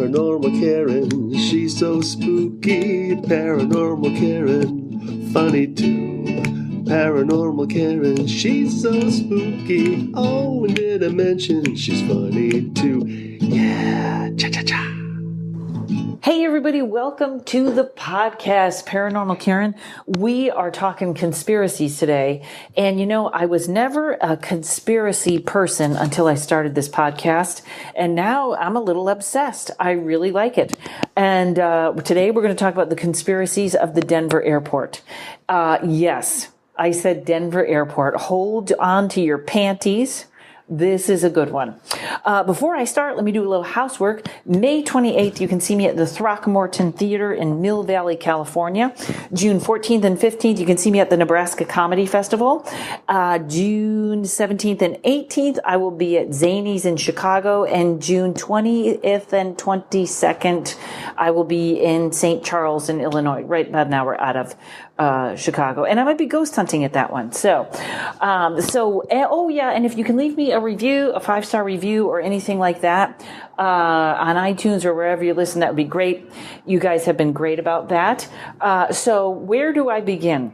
Paranormal Karen, she's so spooky. Paranormal Karen, funny too. Paranormal Karen, she's so spooky. Oh, and did I mention she's funny too? Yeah, cha-cha-cha. Hey everybody, welcome to the podcast, Paranormal Karen. We are talking conspiracies today. And you know, I was never a conspiracy person until I started this podcast. And now I'm a little obsessed. I really like it. And today we're going to talk about the conspiracies of the Denver airport. Yes, I said Denver airport. Hold on to your panties. This is a good one. Before I start, let me do a little housework. May 28th, you can see me at the Throckmorton Theater in Mill Valley, California. June 14th and 15th, you can see me at the Nebraska Comedy Festival. June 17th and 18th, I will be at Zanies in Chicago. And June 20th and 22nd, I will be in St. Charles in Illinois, right about an hour out of Chicago. And I might be ghost hunting at that one. Oh yeah, and if you can leave me a review, a 5-star review or anything like that, on iTunes or wherever you listen, that would be great. You guys have been great about that. So where do I begin?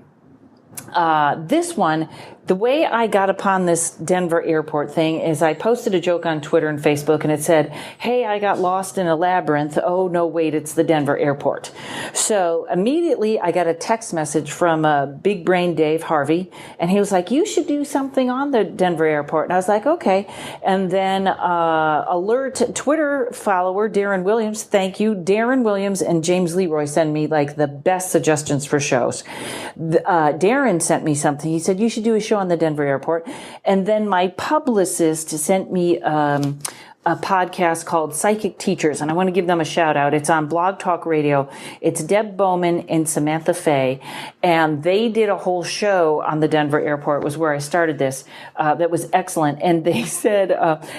This one, the way I got upon this Denver airport thing is I posted a joke on Twitter and Facebook and it said, hey, I got lost in a labyrinth. Oh, no, wait, it's the Denver airport. So immediately I got a text message from Big Brain Dave Harvey, and he was like, you should do something on the Denver airport. And I was like, okay. And then alert Twitter follower Darren Williams, thank you. Darren Williams and James Leroy send me like the best suggestions for shows. Darren sent me something. He said, you should do a show on the Denver airport. And then my publicist sent me a podcast called Psychic Teachers, and I want to give them a shout out. It's on Blog Talk Radio. It's Deb Bowman and Samantha Fay, and they did a whole show on the Denver airport. It was where I started this. That was excellent. And they said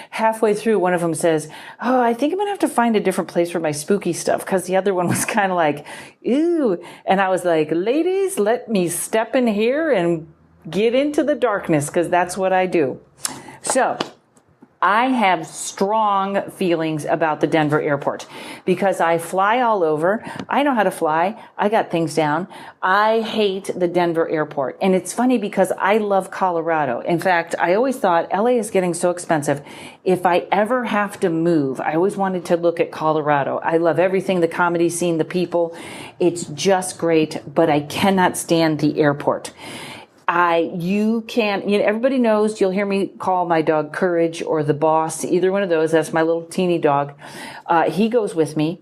halfway through, one of them says, oh, I think I'm going to have to find a different place for my spooky stuff, because the other one was kind of like, ew. And I was like, ladies, let me step in here and get into the darkness, because that's what I do. So I have strong feelings about the Denver airport because I fly all over. I know how to fly. I got things down. I hate the Denver airport. And it's funny because I love Colorado. In fact, I always thought LA is getting so expensive. If I ever have to move, I always wanted to look at Colorado. I love everything, the comedy scene, the people. It's just great, but I cannot stand the airport. Everybody knows, you'll hear me call my dog Courage or the Boss, either one of those. That's my little teeny dog. He goes with me.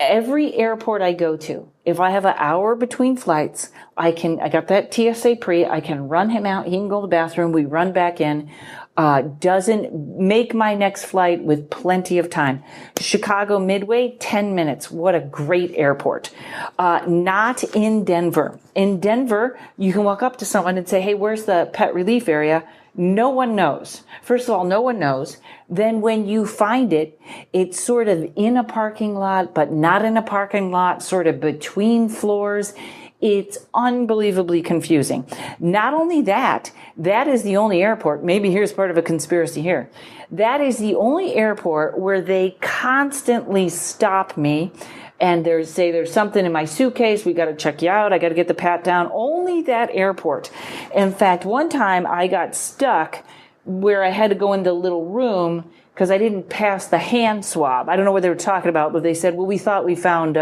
Every airport I go to, if I have an hour between flights, I got that TSA pre, I can run him out. He can go to the bathroom. We run back in. Doesn't make my next flight with plenty of time. Chicago Midway, 10 minutes. What a great airport. Not in Denver. In Denver, you can walk up to someone and say, hey, where's the pet relief area? No one knows. First of all, no one knows. Then when you find it, it's sort of in a parking lot, but not in a parking lot, sort of between floors. It's unbelievably confusing. Not only that is the only airport, maybe here's part of a conspiracy here. That is the only airport where they constantly stop me and there's something in my suitcase, we got to check you out, I got to get the pat down. Only that airport. In fact, one time I got stuck where I had to go into a little room because I didn't pass the hand swab. I don't know what they were talking about, but they said, well, we thought we found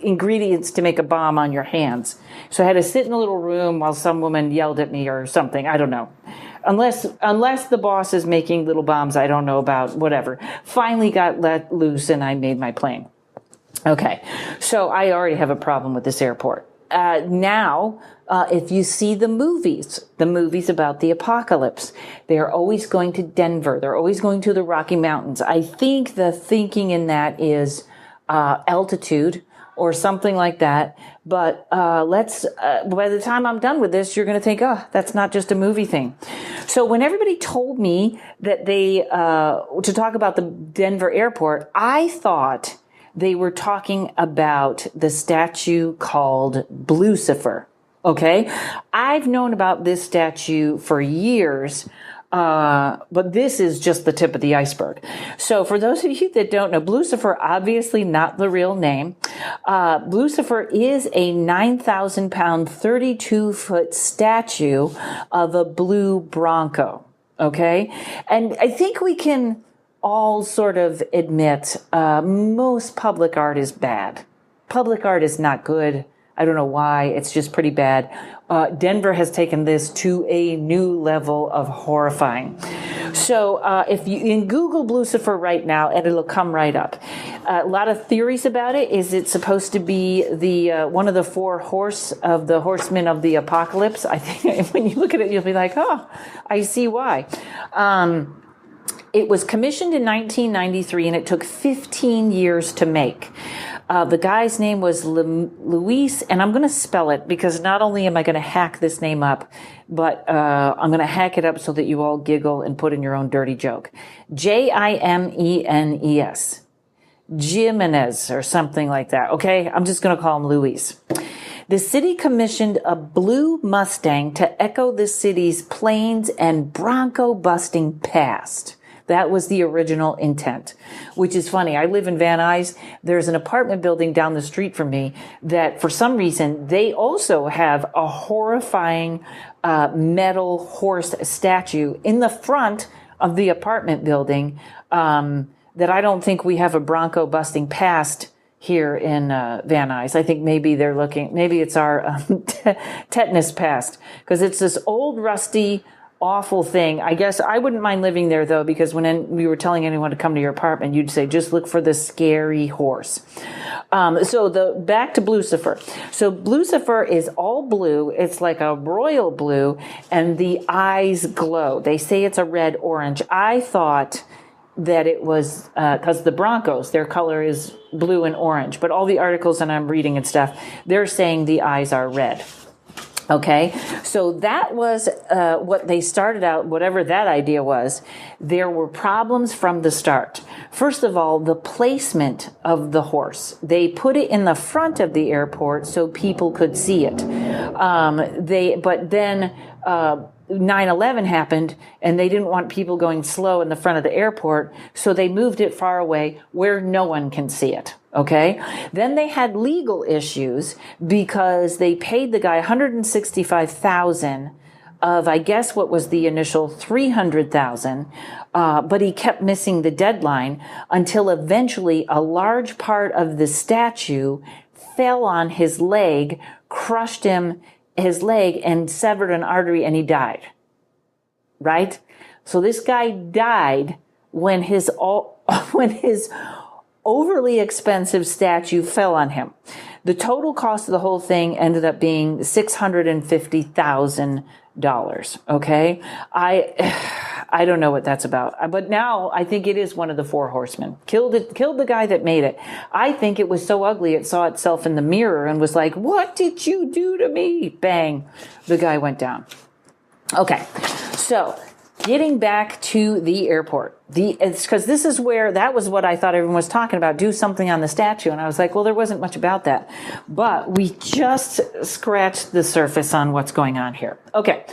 ingredients to make a bomb on your hands. So I had to sit in a little room while some woman yelled at me or something. I don't know. Unless the boss is making little bombs I don't know about, whatever. Finally got let loose and I made my plane. Okay. So I already have a problem with this airport. Now, if you see the movies about the apocalypse, they're always going to Denver. They're always going to the Rocky Mountains. I think the thinking in that is altitude or something like that. But by the time I'm done with this, you're going to think, oh, that's not just a movie thing. So when everybody told me that to talk about the Denver airport, I thought they were talking about the statue called Blucifer. Okay. I've known about this statue for years. But this is just the tip of the iceberg. So for those of you that don't know, Blucifer, obviously not the real name. Blucifer is a 9,000-pound, 32-foot statue of a blue bronco. Okay? And I think we can all sort of admit most public art is bad. Public art is not good. I don't know why. It's just pretty bad. Denver has taken this to a new level of horrifying. So if you in Google Blucifer right now, and it'll come right up. A lot of theories about it. Is it supposed to be the one of the four horsemen of the apocalypse? I think when you look at it, you'll be like, oh, I see why. It was commissioned in 1993, and it took 15 years to make. The guy's name was Luis, and I'm going to spell it because not only am I going to hack this name up, but I'm going to hack it up so that you all giggle and put in your own dirty joke. Jimenez. Jimenez or something like that. Okay, I'm just going to call him Luis. The city commissioned a blue Mustang to echo the city's plains and bronco-busting past. That was the original intent, which is funny. I live in Van Nuys. There's an apartment building down the street from me that for some reason they also have a horrifying metal horse statue in the front of the apartment building that I don't think we have a bronco busting past here in Van Nuys. I think maybe maybe it's our tetanus past because it's this old rusty awful thing. I guess I wouldn't mind living there though, because when we were telling anyone to come to your apartment, you'd say, just look for the scary horse. So back to Blucifer. So Blucifer is all blue. It's like a royal blue and the eyes glow. They say it's a red orange. I thought that it was, cause the Broncos, their color is blue and orange, but all the articles that I'm reading and stuff, they're saying the eyes are red. Okay, so that was what they started out, whatever that idea was. There were problems from the start. First of all, the placement of the horse. They put it in the front of the airport so people could see it. But then 9/11 happened, and they didn't want people going slow in the front of the airport, so they moved it far away where no one can see it. Okay. Then they had legal issues because they paid the guy $165,000 of, I guess, what was the initial $300,000, but he kept missing the deadline until eventually a large part of the statue fell on his leg, crushed his leg, and severed an artery, and he died. Right? So this guy died when his overly expensive statue fell on him. The total cost of the whole thing ended up being $650,000. Okay. I don't know what that's about, but now I think it is one of the four horsemen. Killed the guy that made it. I think it was so ugly it saw itself in the mirror and was like, what did you do to me? Bang. The guy went down. Okay. So getting back to the airport, it's because this is where, that was what I thought everyone was talking about, do something on the statue. And I was like, well, there wasn't much about that. But we just scratched the surface on what's going on here. Okay,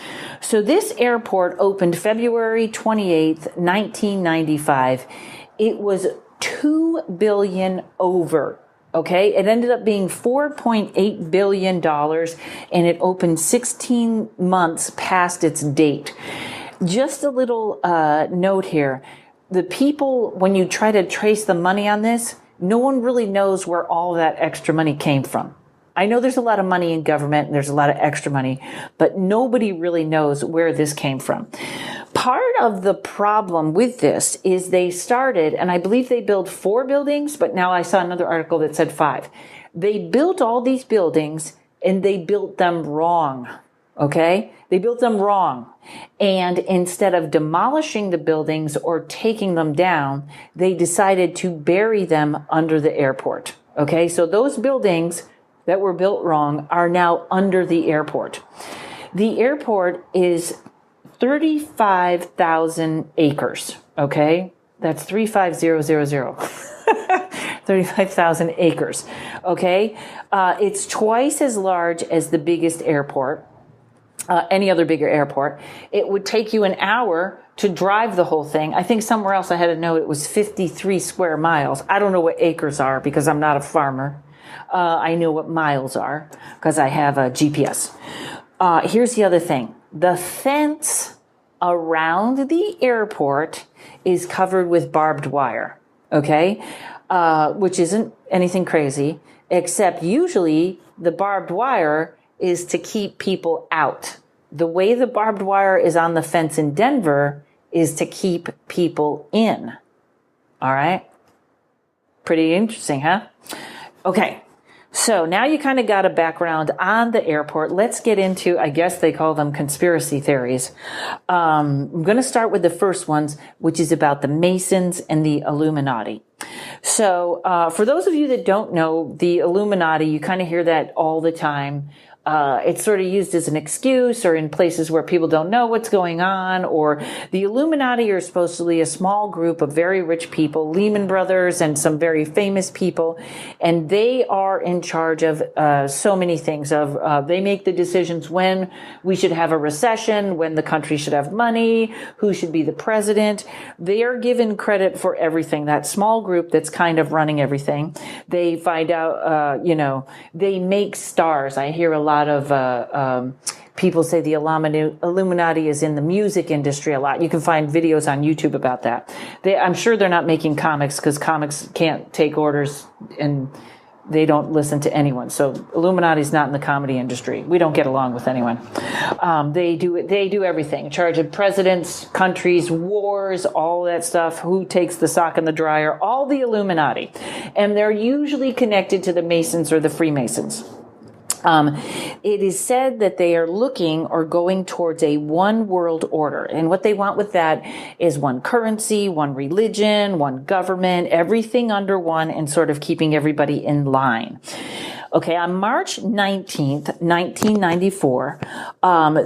so this airport opened February 28th, 1995. It was $2 billion over. Okay, it ended up being $4.8 billion, and it opened 16 months past its date. Just a little note here. The people, when you try to trace the money on this, no one really knows where all that extra money came from. I know there's a lot of money in government and there's a lot of extra money, but nobody really knows where this came from. Part of the problem with this is they started, and I believe they built 4 buildings, but now I saw another article that said 5. They built all these buildings and they built them wrong. Okay? They built them wrong. And instead of demolishing the buildings or taking them down, they decided to bury them under the airport. Okay? So those buildings that were built wrong are now under the airport. The airport is 35,000 acres. Okay? That's 35000. 35,000 acres. Okay? It's twice as large as the biggest airport. any other bigger airport. It would take you an hour to drive the whole thing. I think somewhere else I had a note it was 53 square miles. I don't know what acres are because I'm not a farmer. I know what miles are because I have a GPS. Here's the other thing. The fence around the airport is covered with barbed wire, okay? Which isn't anything crazy, except usually the barbed wire is to keep people out. The way the barbed wire is on the fence in Denver is to keep people in. All right? Pretty interesting, huh? Okay. So now you kind of got a background on the airport. Let's get into, I guess they call them conspiracy theories. I'm going to start with the first ones, which is about the Masons and the Illuminati. So for those of you that don't know, the Illuminati, you kind of hear that all the time. It's sort of used as an excuse or in places where people don't know what's going on, or the Illuminati are supposedly a small group of very rich people, Lehman Brothers and some very famous people, and they are in charge of so many things. They make the decisions when we should have a recession, when the country should have money, who should be the president. They are given credit for everything. That small group that's kind of running everything. They find out, they make stars. I hear a lot of people say the Illuminati is in the music industry a lot. You can find videos on YouTube about that. I'm sure they're not making comics because comics can't take orders and they don't listen to anyone. So Illuminati's not in the comedy industry. We don't get along with anyone. They do everything. In charge of presidents, countries, wars, all that stuff. Who takes the sock in the dryer? All the Illuminati. And they're usually connected to the Masons or the Freemasons. It is said that they are looking or going towards a one world order. And what they want with that is one currency, one religion, one government, everything under one, and sort of keeping everybody in line. Okay, on March 19th, 1994,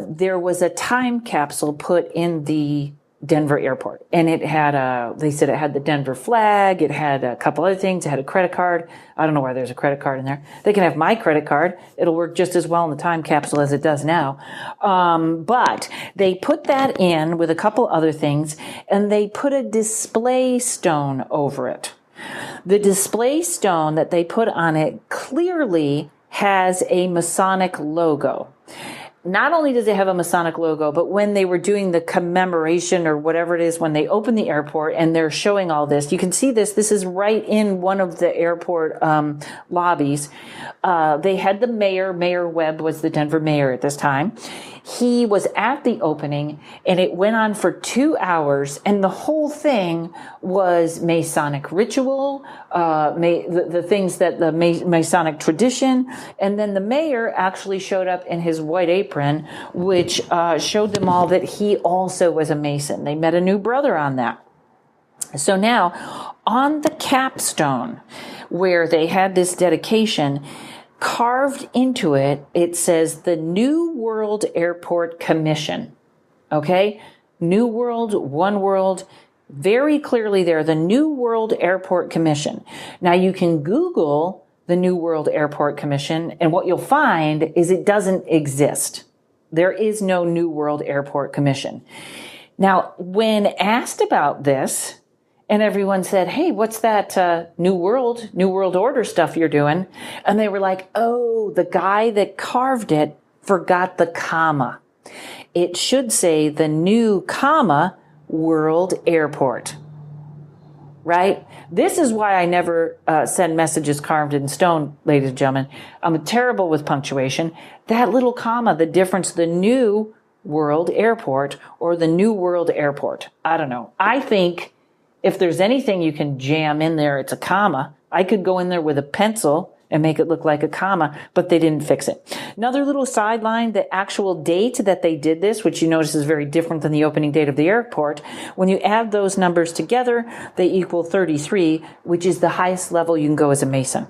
there was a time capsule put in the Denver airport, and they said it had the Denver flag, it had a couple other things, it had a credit card. I don't know why there's a credit card in there. They can have my credit card. It'll work just as well in the time capsule as it does now. But they put that in with a couple other things, and they put a display stone over it. The display stone that they put on it clearly has a Masonic logo. Not only does it have a Masonic logo, but when they were doing the commemoration or whatever it is, when they opened the airport and they're showing all this, you can see this. This is right in one of the airport lobbies. They had the mayor. Mayor Webb was the Denver mayor at this time. He was at the opening, and it went on for 2 hours, and the whole thing was Masonic ritual, the things that the Masonic tradition, and then the mayor actually showed up in his white apron, which showed them all that he also was a Mason. They met a new brother on that. So now, on the capstone, where they had this dedication, carved into it, it says the New World Airport Commission. Okay? New World, One World, very clearly there, the New World Airport Commission. Now you can Google the New World Airport Commission, and what you'll find is it doesn't exist. There is no New World Airport Commission. Now, when asked about this, and everyone said, hey, what's that New World Order stuff you're doing? And they were like, oh, the guy that carved it forgot the comma. It should say the New, World Airport. Right? This is why I never send messages carved in stone, ladies and gentlemen. I'm terrible with punctuation. That little comma, the difference, the New World Airport or the New World Airport. I don't know. I think if there's anything you can jam in there, it's a comma. I could go in there with a pencil and make it look like a comma, but they didn't fix it. Another little sideline, the actual date that they did this, which you notice is very different than the opening date of the airport. When you add those numbers together, they equal 33, which is the highest level you can go as a Mason.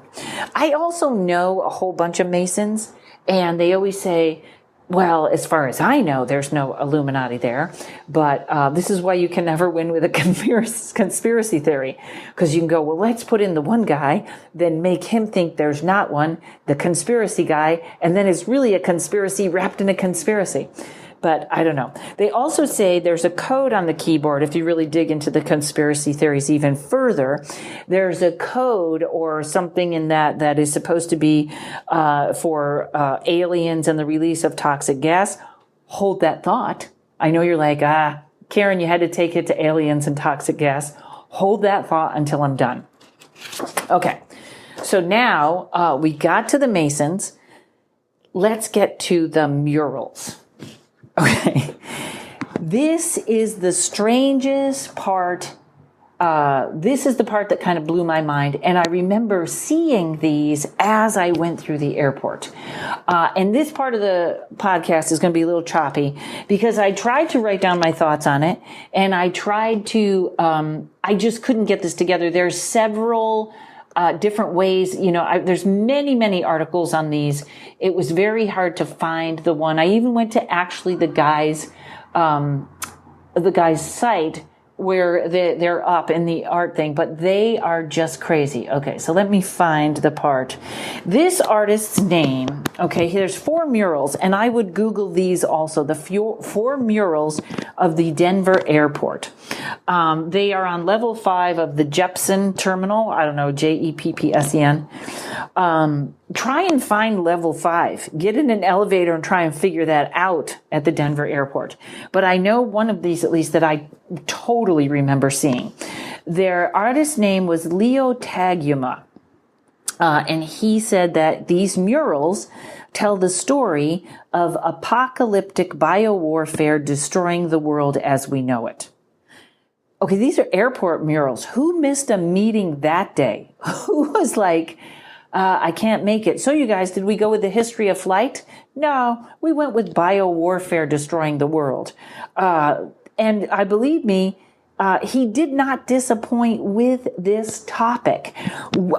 I also know a whole bunch of Masons, and they always say, Well, as far as I know, there's no Illuminati there, but this is why you can never win with a conspiracy theory, because you can go, well, let's put in the one guy, then make him think there's not one, the conspiracy guy, and then it's really a conspiracy wrapped in a conspiracy. But I don't know. They also say there's a code on the keyboard. If you really dig into the conspiracy theories even further, there's a code or something in that is supposed to be for aliens and the release of toxic gas. Hold that thought. I know you're like, Karen, you had to take it to aliens and toxic gas. Hold that thought until I'm done. Okay. So now we got to the Masons. Let's get to the murals. Okay, this is the strangest part. This is the part that kind of blew my mind. And I remember seeing these as I went through the airport. And this part of the podcast is going to be a little choppy because I tried to write down my thoughts on it. And I tried to, I just couldn't get this together. There's several different ways, there's many articles on these. It was very hard to find the one. I even went to actually the guy's site where they're up in the art thing, but they are just crazy. Okay, so let me find the part. This artist's name, okay, there's 4 murals, and I would Google these also, the 4 murals of the Denver airport. They are on level 5 of the Jeppsen terminal. I don't know, Jeppsen. Try and find level 5. Get in an elevator and try and figure that out at the Denver airport. But I know one of these, at least, that I totally remember seeing. Their artist's name was Leo Taguma. And he said that these murals tell the story of apocalyptic biowarfare destroying the world as we know it. Okay, these are airport murals. Who missed a meeting that day? Who was like, I can't make it. So you guys, did we go with the history of flight? No, we went with biowarfare destroying the world. And I believe me, he did not disappoint with this topic.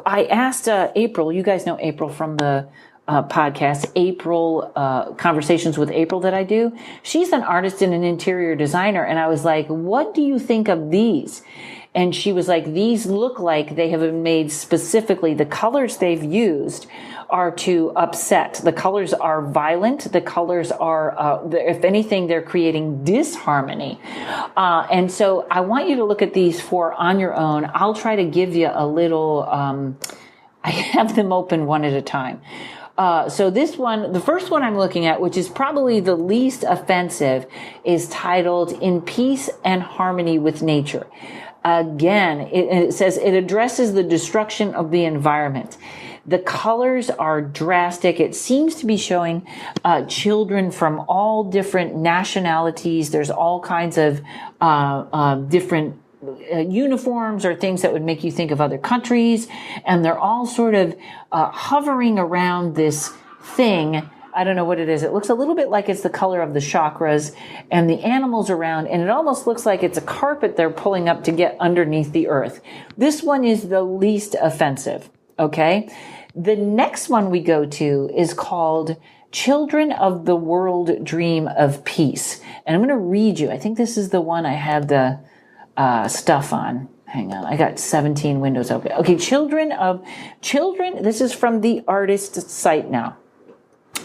I asked April, you guys know April from the podcast, April, Conversations with April that I do. She's an artist and an interior designer. And I was like, what do you think of these? And she was like, these look like they have been made specifically. The colors they've used are to upset. The colors are violent. The colors are, if anything, they're creating disharmony. And so I want you to look at these 4 on your own. I'll try to give you a little, I have them open one at a time. So this one, the first one I'm looking at, which is probably the least offensive, is titled In Peace and Harmony with Nature. Again, it says it addresses the destruction of the environment. The colors are drastic. It seems to be showing children from all different nationalities. There's all kinds of different uniforms or things that would make you think of other countries. And they're all sort of hovering around this thing. I don't know what it is. It looks a little bit like it's the color of the chakras and the animals around, and it almost looks like it's a carpet they're pulling up to get underneath the earth. This one is the least offensive, okay? The next one we go to is called Children of the World Dream of Peace. And I'm going to read you. I think this is the one I have the stuff on. Hang on. I got 17 windows open. Okay, Children, this is from the artist's site now.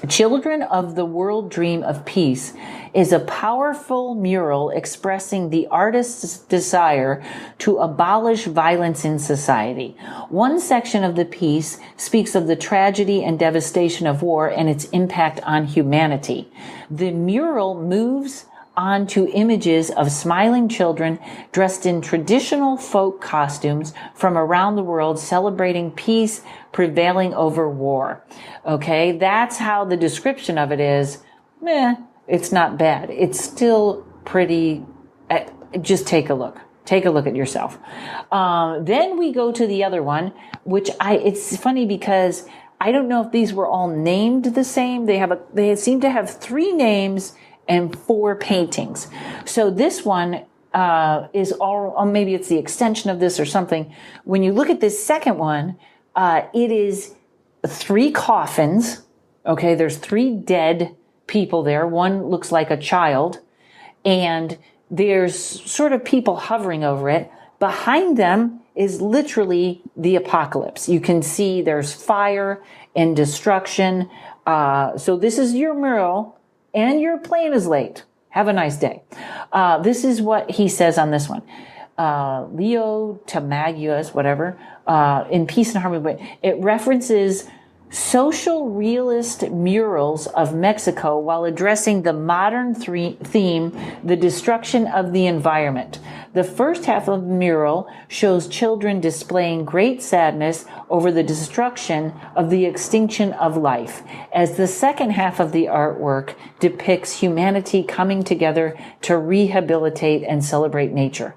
Children of the World Dream of Peace is a powerful mural expressing the artist's desire to abolish violence in society. One section of the piece speaks of the tragedy and devastation of war and its impact on humanity. The mural moves onto images of smiling children dressed in traditional folk costumes from around the world celebrating peace prevailing over war. Okay, that's how the description of it is. It's not bad. It's still pretty, just take a look. Take a look at yourself. Then we go to the other one, which it's funny because I don't know if these were all named the same. They seem to have 3 names and 4 paintings. So this one is all, maybe it's the extension of this or something. When you look at this second one, it is 3 coffins. Okay, there's 3 dead people there. One looks like a child, and there's sort of people hovering over it. Behind them is literally the apocalypse. You can see there's fire and destruction. So this is your mural, and your plane is late. Have a nice day. This is what he says on this one. Leo Tamaguas, whatever, in Peace and Harmony. But it references social realist murals of Mexico while addressing the modern theme, the destruction of the environment. The first half of the mural shows children displaying great sadness over the destruction of the extinction of life, as the second half of the artwork depicts humanity coming together to rehabilitate and celebrate nature.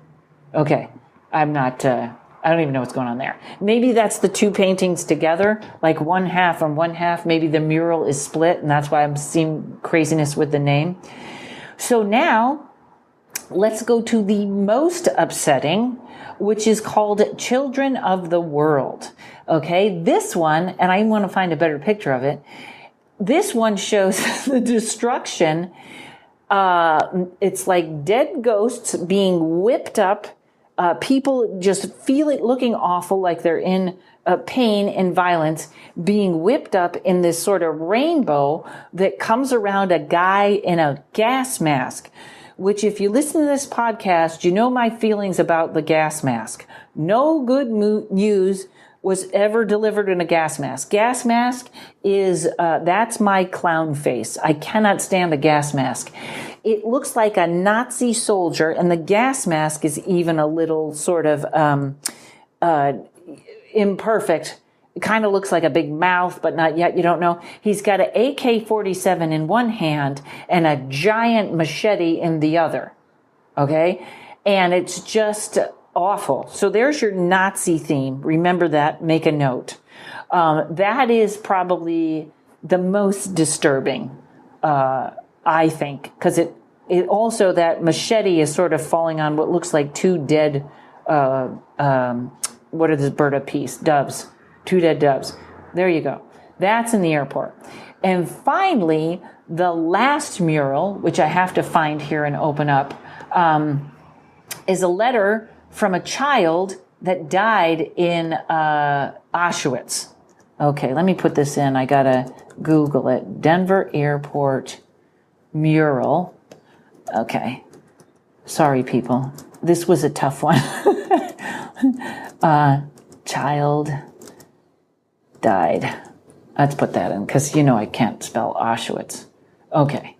Okay, I don't even know what's going on there. Maybe that's the two paintings together, like one half and one half. Maybe the mural is split, and that's why I'm seeing craziness with the name. So now, let's go to the most upsetting, which is called Children of the World. Okay, this one, and I want to find a better picture of it. This one shows the destruction. It's like dead ghosts being whipped up. People just looking awful, like they're in pain and violence, being whipped up in this sort of rainbow that comes around a guy in a gas mask, which if you listen to this podcast, you know my feelings about the gas mask. No good news was ever delivered in a gas mask. Gas mask is, that's my clown face. I cannot stand a gas mask. It looks like a Nazi soldier, and the gas mask is even a little sort of imperfect. It kind of looks like a big mouth, but not yet. You don't know. He's got an AK-47 in one hand and a giant machete in the other. Okay? And it's just awful. So there's your Nazi theme. Remember that. Make a note. That is probably the most disturbing, I think, because it also, that machete is sort of falling on what looks like two dead, what are this bird of peace? Doves. Two dead doves. There you go. That's in the airport. And finally, the last mural, which I have to find here and open up, is a letter from a child that died in Auschwitz. Okay, let me put this in. I gotta Google it. Denver Airport mural. Okay. Sorry, people. This was a tough one. Child died. Let's put that in, because you know I can't spell Auschwitz. Okay.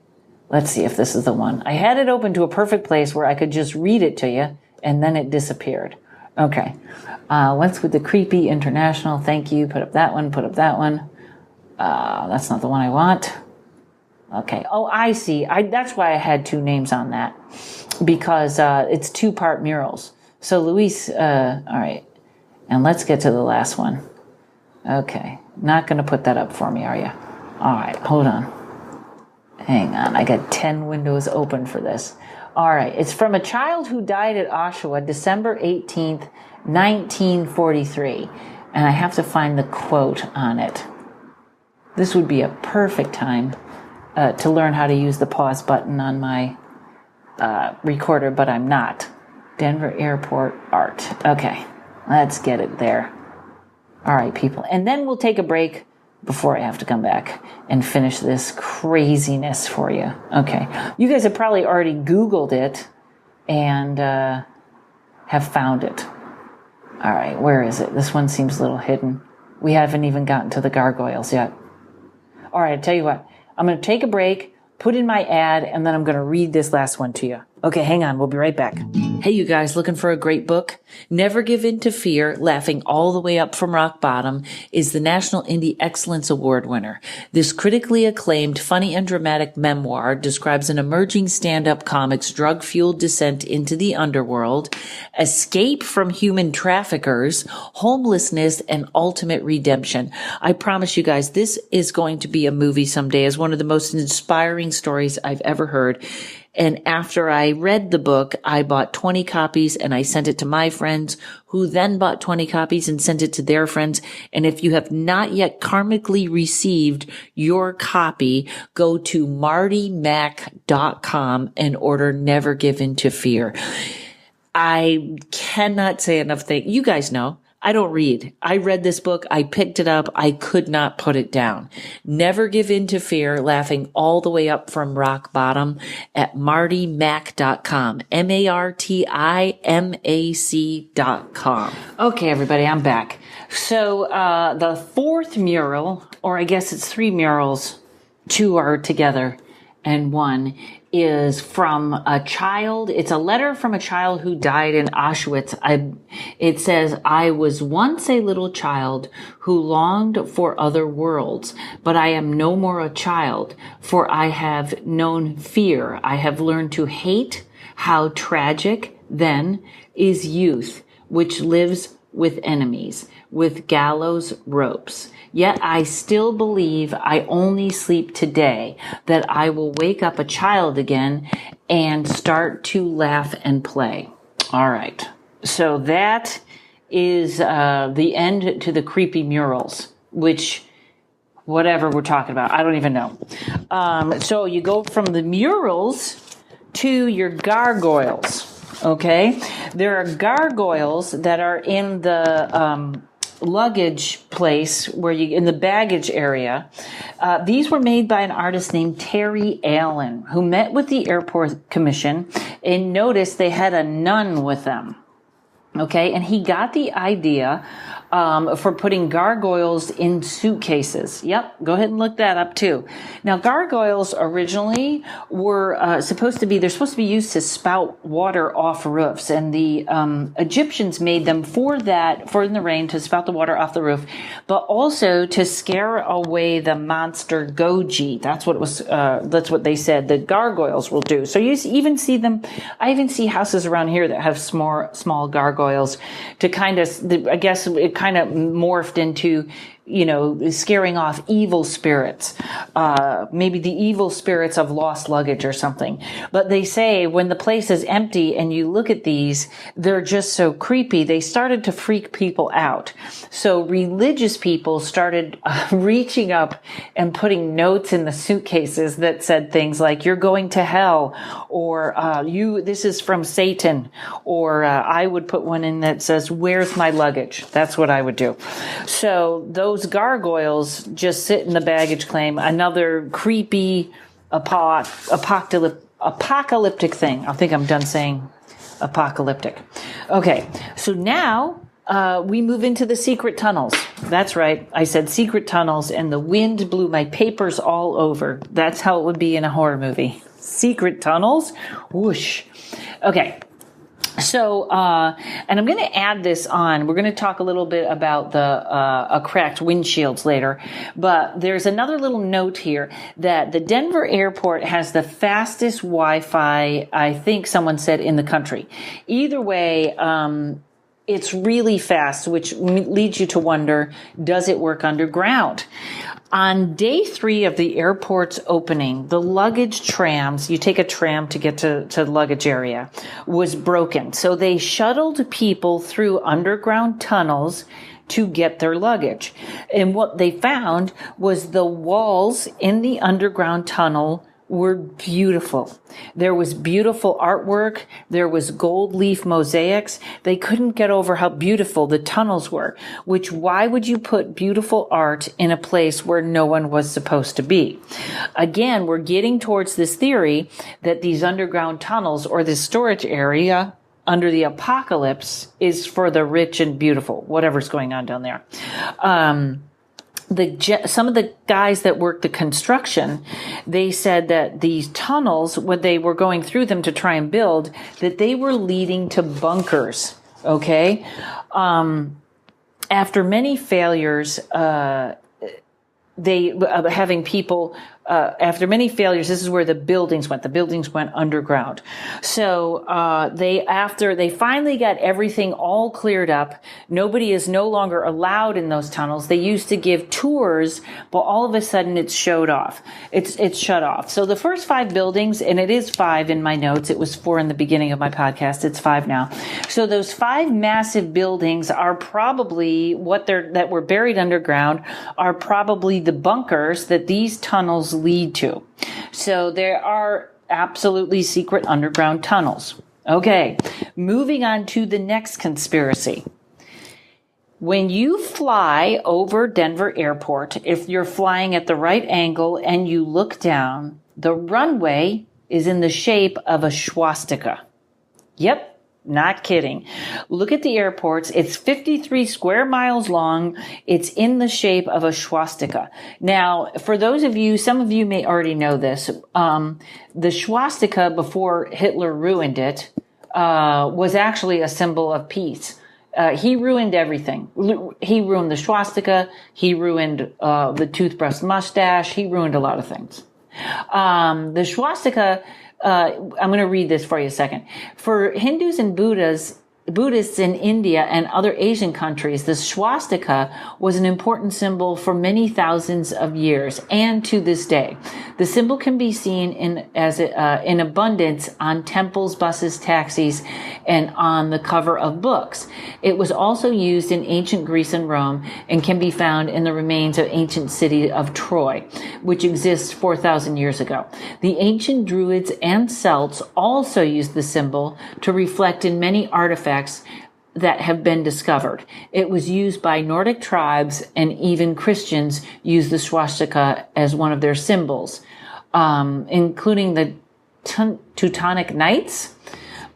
Let's see if this is the one. I had it open to a perfect place where I could just read it to you, and then it disappeared. Okay. What's with the creepy international? Thank you. Put up that one. Put up that one. That's not the one I want. Okay. Oh, I see. That's why I had two names on that, because it's two-part murals. So Luis, all right. And let's get to the last one. Okay. Not going to put that up for me, are you? All right. Hold on. Hang on. I got 10 windows open for this. All right. It's from a child who died at Auschwitz, December 18th, 1943. And I have to find the quote on it. This would be a perfect time to learn how to use the pause button on my recorder, but I'm not. Denver Airport art. Okay, let's get it there. All right, people. And then we'll take a break before I have to come back and finish this craziness for you. Okay. You guys have probably already Googled it and have found it. All right, where is it? This one seems a little hidden. We haven't even gotten to the gargoyles yet. All right, I'll tell you what. I'm going to take a break, put in my ad, and then I'm going to read this last one to you. Okay, hang on. We'll be right back. Hey, you guys, looking for a great book? Never Give In to Fear, Laughing All the Way Up from Rock Bottom is the National Indie Excellence Award winner. This critically acclaimed, funny and dramatic memoir describes an emerging stand-up comic's drug-fueled descent into the underworld, escape from human traffickers, homelessness, and ultimate redemption. I promise you guys, this is going to be a movie someday as one of the most inspiring stories I've ever heard. And after I read the book, I bought 20 copies and I sent it to my friends, who then bought 20 copies and sent it to their friends. And if you have not yet karmically received your copy, go to martymac.com and order Never Give In to Fear. I cannot say enough things. You guys know, I don't read. I read this book. I picked it up. I could not put it down. Never Give In to Fear, laughing all the way up from rock bottom at martymac.com. martymac.com. Okay, everybody, I'm back. So, the fourth mural, or I guess it's 3 murals, 2 are together and 1 is from a child. It's a letter from a child who died in Auschwitz. It says, I was once a little child who longed for other worlds, but I am no more a child, for I have known fear. I have learned to hate. How tragic, then, is youth, which lives with enemies, with gallows ropes. Yet I still believe I only sleep today, that I will wake up a child again and start to laugh and play. All right. So that is the end to the creepy murals, which, whatever we're talking about, I don't even know. So you go from the murals to your gargoyles. Okay. There are gargoyles that are in the luggage place where in the baggage area. These were made by an artist named Terry Allen, who met with the airport commission and noticed they had a nun with them. Okay. And he got the idea for putting gargoyles in suitcases. Yep. Go ahead and look that up too. Now, gargoyles originally were they're supposed to be used to spout water off roofs. And the Egyptians made them for in the rain, to spout the water off the roof, but also to scare away the monster Goji. That's what it was. That's what they said the gargoyles will do. So you even see them. I even see houses around here that have small gargoyles to kind of, I guess it kind of morphed into, scaring off evil spirits, maybe the evil spirits of lost luggage or something. But they say when the place is empty and you look at these, they're just so creepy. They started to freak people out. So religious people started reaching up and putting notes in the suitcases that said things like, you're going to hell, or this is from Satan, or I would put one in that says, where's my luggage? That's what I would do. So those gargoyles just sit in the baggage claim. Another creepy apocalyptic thing. I think I'm done saying apocalyptic. Okay, so now we move into the secret tunnels. That's right. I said secret tunnels, and the wind blew my papers all over. That's how it would be in a horror movie. Secret tunnels. Whoosh. Okay. So, and I'm going to add this on. We're going to talk a little bit about the cracked windshields later. But there's another little note here that the Denver airport has the fastest Wi-Fi, I think someone said, in the country. Either way, it's really fast, which leads you to wonder, does it work underground? On day 3 of the airport's opening, the luggage trams, you take a tram to get to the luggage area, was broken. So they shuttled people through underground tunnels to get their luggage. And what they found was the walls in the underground tunnel were beautiful. There was beautiful artwork. There was gold leaf mosaics. They couldn't get over how beautiful the tunnels were, which why would you put beautiful art in a place where no one was supposed to be? Again, we're getting towards this theory that these underground tunnels or this storage area under the apocalypse is for the rich and beautiful, whatever's going on down there. Some of the guys that worked the construction, they said that these tunnels, when they were going through them to try and build, that they were leading to bunkers. Okay. After many failures, having people, after many failures, this is where the buildings went. The buildings went underground. So after they finally got everything all cleared up, nobody is no longer allowed in those tunnels. They used to give tours, but all of a sudden it's shut off. It's shut off. So the first 5 buildings, and it is 5 in my notes. It was 4 in the beginning of my podcast. It's 5 now. So those 5 massive buildings are probably that were buried underground are probably the bunkers that these tunnels lead to. So there are absolutely secret underground tunnels. Okay, moving on to the next conspiracy. When you fly over Denver Airport, if you're flying at the right angle and you look down, the runway is in the shape of a swastika. Yep. Not kidding. Look at the airports. It's 53 square miles long. It's in the shape of a swastika. Now, for those of you, some of you may already know this. The swastika, before Hitler ruined it, was actually a symbol of peace. He ruined everything. He ruined the swastika. He ruined the toothbrush mustache. He ruined a lot of things. The swastika, I'm going to read this for you a second. For Hindus and Buddhists in India and other Asian countries, the swastika was an important symbol for many thousands of years and to this day. The symbol can be seen in abundance on temples, buses, taxis, and on the cover of books. It was also used in ancient Greece and Rome and can be found in the remains of ancient city of Troy, which exists 4,000 years ago. The ancient Druids and Celts also used the symbol to reflect in many artifacts that have been discovered. It was used by Nordic tribes, and even Christians use the swastika as one of their symbols, including the Teutonic Knights,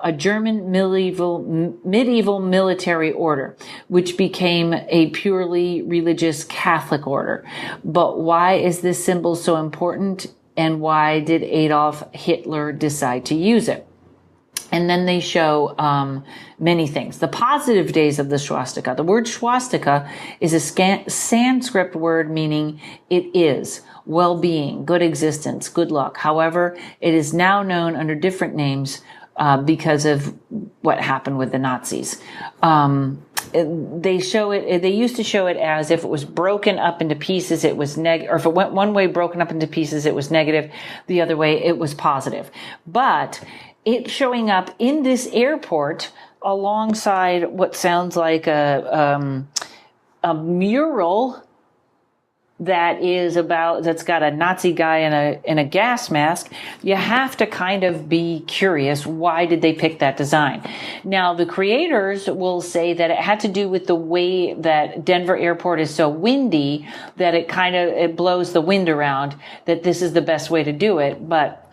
a German medieval military order, which became a purely religious Catholic order. But why is this symbol so important, and why did Adolf Hitler decide to use it? And then they show many things. The positive days of the swastika. The word swastika is a Sanskrit word meaning it is, well-being, good existence, good luck. However, it is now known under different names because of what happened with the Nazis. They used to show it as if it was broken up into pieces, it was negative, or if it went one way broken up into pieces, it was negative. The other way, it was positive. But it showing up in this airport alongside what sounds like a mural that's got a Nazi guy in a gas mask. You have to kind of be curious. Why did they pick that design? Now, the creators will say that it had to do with the way that Denver Airport is so windy that it blows the wind around, that this is the best way to do it. But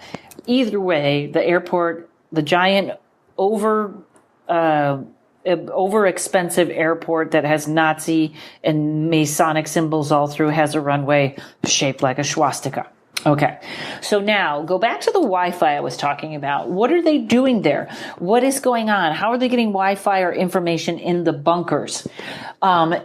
either way, the airport, the giant over-expensive airport that has Nazi and Masonic symbols all through, has a runway shaped like a swastika. Okay, so now go back to the Wi-Fi I was talking about. What are they doing there? What is going on? How are they getting Wi-Fi or information in the bunkers? I'm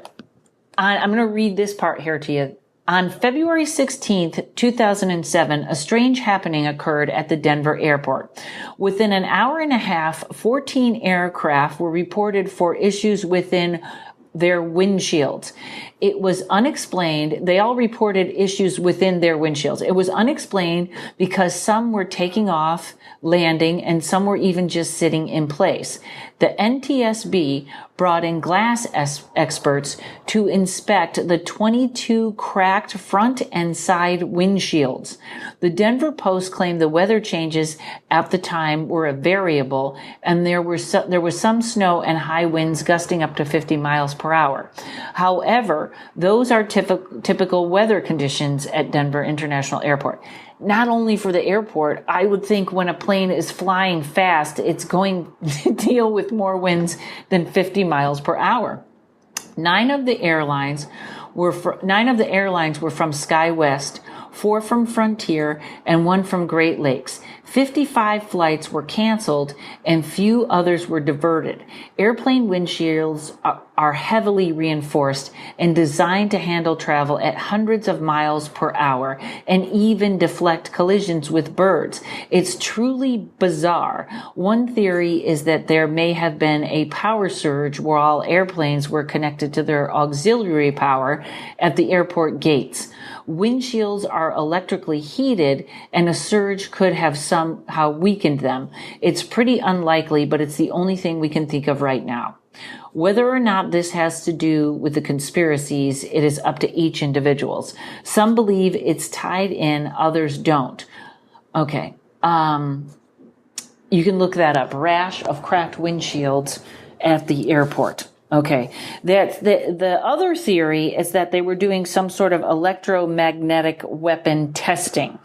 going to read this part here to you. On February 16th, 2007, a strange happening occurred at the Denver airport. Within an hour and a half, 14 aircraft were reported for issues within their windshields. It was unexplained. They all reported issues within their windshields. It was unexplained because some were taking off, landing, and some were even just sitting in place. The NTSB brought in glass experts to inspect the 22 cracked front and side windshields. The Denver Post claimed the weather changes at the time were a variable, and there was some snow and high winds gusting up to 50 miles per hour. However, those are typical weather conditions at Denver International Airport. Not only for the airport, I would think when a plane is flying fast, it's going to deal with more winds than 50 miles per hour. 9 of the airlines were from SkyWest, 4 from Frontier, and 1 from Great Lakes. 55 flights were canceled and few others were diverted. Airplane windshields are heavily reinforced and designed to handle travel at hundreds of miles per hour and even deflect collisions with birds. It's truly bizarre. One theory is that there may have been a power surge while airplanes were connected to their auxiliary power at the airport gates. Windshields are electrically heated and a surge could have somehow weakened them. It's pretty unlikely, but it's the only thing we can think of right now. Whether or not this has to do with the conspiracies, it is up to each individual. Some believe it's tied in, others don't. Okay. You can look that up. Rash of cracked windshields at the airport. Okay. The other theory is that they were doing some sort of electromagnetic weapon testing,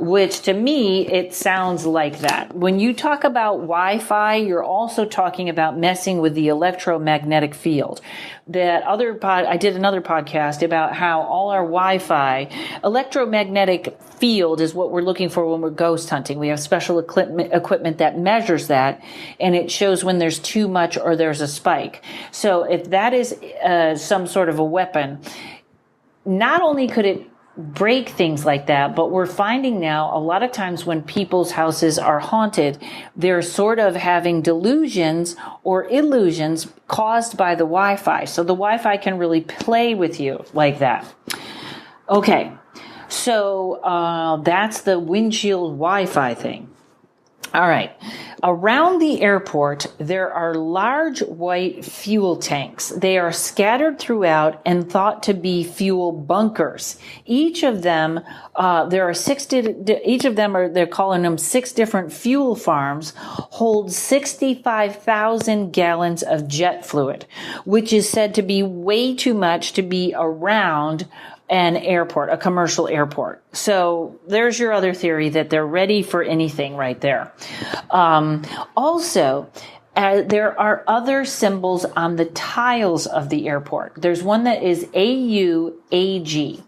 which to me, it sounds like that. When you talk about Wi-Fi, you're also talking about messing with the electromagnetic field. I did another podcast about how all our Wi-Fi, electromagnetic field is what we're looking for when we're ghost hunting. We have special equipment that measures that, and it shows when there's too much or there's a spike. So if that is some sort of a weapon, not only could it break things like that, but we're finding now a lot of times when people's houses are haunted, they're sort of having delusions or illusions caused by the Wi-Fi. So the Wi-Fi can really play with you like that. Okay. So that's the windshield Wi-Fi thing. All right. Around the airport, there are large white fuel tanks. They are scattered throughout and thought to be fuel bunkers. Each of them, they're calling them 6 different fuel farms, hold 65,000 gallons of jet fluid, which is said to be way too much to be around an airport, a commercial airport. So there's your other theory that they're ready for anything right there. Also, there are other symbols on the tiles of the airport. There's one that is AUAG.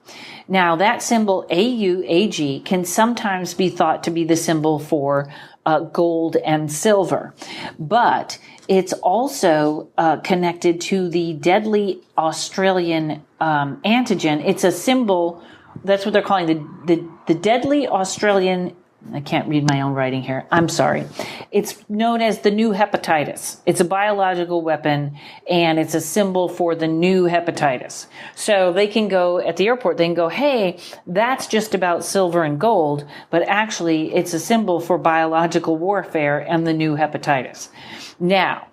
Now that symbol AUAG can sometimes be thought to be the symbol for gold and silver, but it's also connected to the deadly Australian antigen. It's a symbol. That's what they're calling the deadly Australian. I can't read my own writing here. I'm sorry. It's known as the new hepatitis. It's a biological weapon, and it's a symbol for the new hepatitis. So they can go at the airport, they can go, hey, that's just about silver and gold, but actually it's a symbol for biological warfare and the new hepatitis. Now,